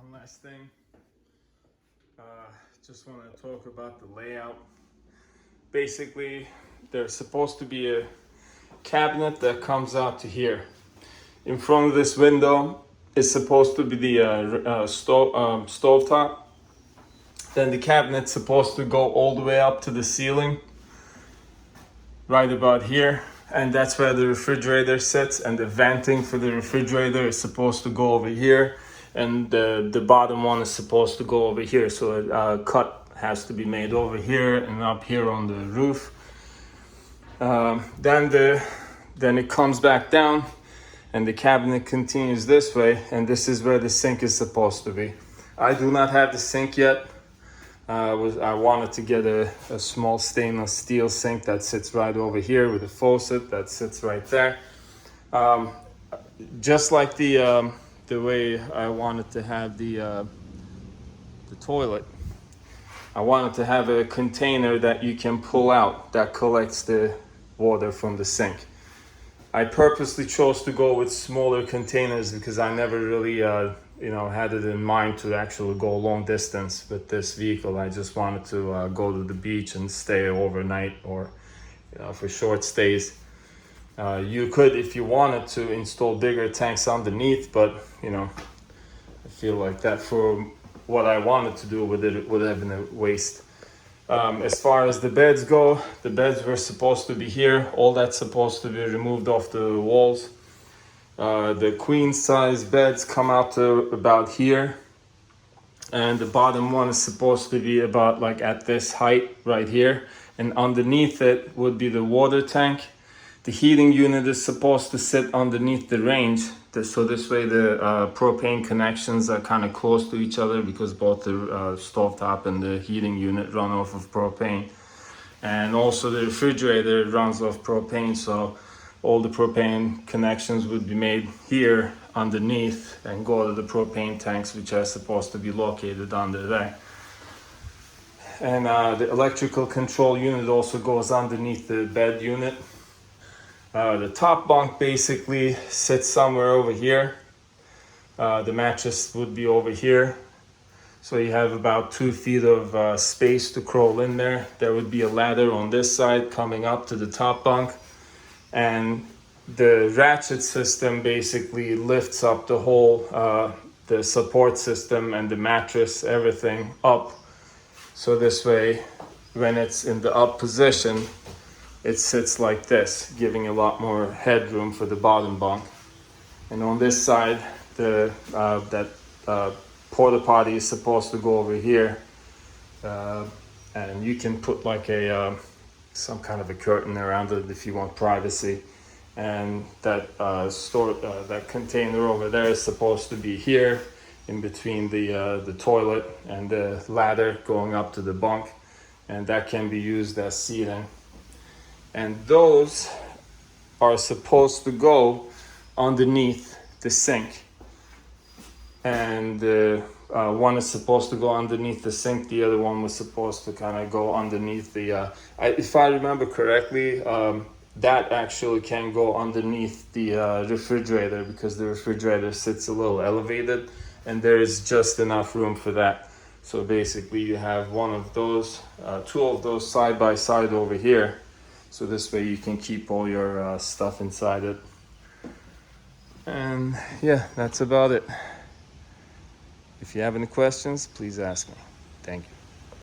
One last thing, just want to talk about the layout. Basically, there's supposed to be a cabinet that comes out to here. In front of this window is supposed to be the stove top. Then the cabinet's supposed to go all the way up to the ceiling, right about here. And that's where the refrigerator sits, and the venting for the refrigerator is supposed to go over here. And the bottom one is supposed to go over here. So a cut has to be made over here and up here on the roof. Then it comes back down and the cabinet continues this way, and this is where the sink is supposed to be. I do not have the sink yet. I wanted to get a small stainless steel sink that sits right over here with a faucet that sits right there. Just like the way I wanted to have the toilet, I wanted to have a container that you can pull out that collects the water from the sink. I purposely chose to go with smaller containers because I never really had it in mind to actually go a long distance with this vehicle. I just wanted to go to the beach and stay overnight, or for short stays. You could, if you wanted to, install bigger tanks underneath, but I feel like that for what I wanted to do with it would have been a waste. As far as the beds go, the beds were supposed to be here. All that's supposed to be removed off the walls. The queen size beds come out to about here, and the bottom one is supposed to be about like at this height right here, and underneath it would be the water tank. The heating unit is supposed to sit underneath the range, so this way the propane connections are kind of close to each other, because both the stovetop and the heating unit run off of propane. And also the refrigerator runs off propane, so all the propane connections would be made here underneath and go to the propane tanks, which are supposed to be located under there. And the electrical control unit also goes underneath the bed unit. The top bunk basically sits somewhere over here. The mattress would be over here. So you have about 2 feet of space to crawl in there. There would be a ladder on this side coming up to the top bunk. And the ratchet system basically lifts up the whole, the support system and the mattress, everything up. So this way, when it's in the up position, it sits like this, giving a lot more headroom for the bottom bunk. And on this side, that porta potty is supposed to go over here, and you can put like some kind of a curtain around it if you want privacy. And that that container over there is supposed to be here, in between the toilet and the ladder going up to the bunk, and that can be used as seating. And those are supposed to go underneath the sink. And one is supposed to go underneath the sink. The other one was supposed to kind of go underneath the... if I remember correctly, that actually can go underneath the refrigerator, because the refrigerator sits a little elevated, and there is just enough room for that. So basically you have one of those, 2 of those side by side over here. So this way you can keep all your stuff inside it. And yeah, that's about it. If you have any questions, please ask me. Thank you.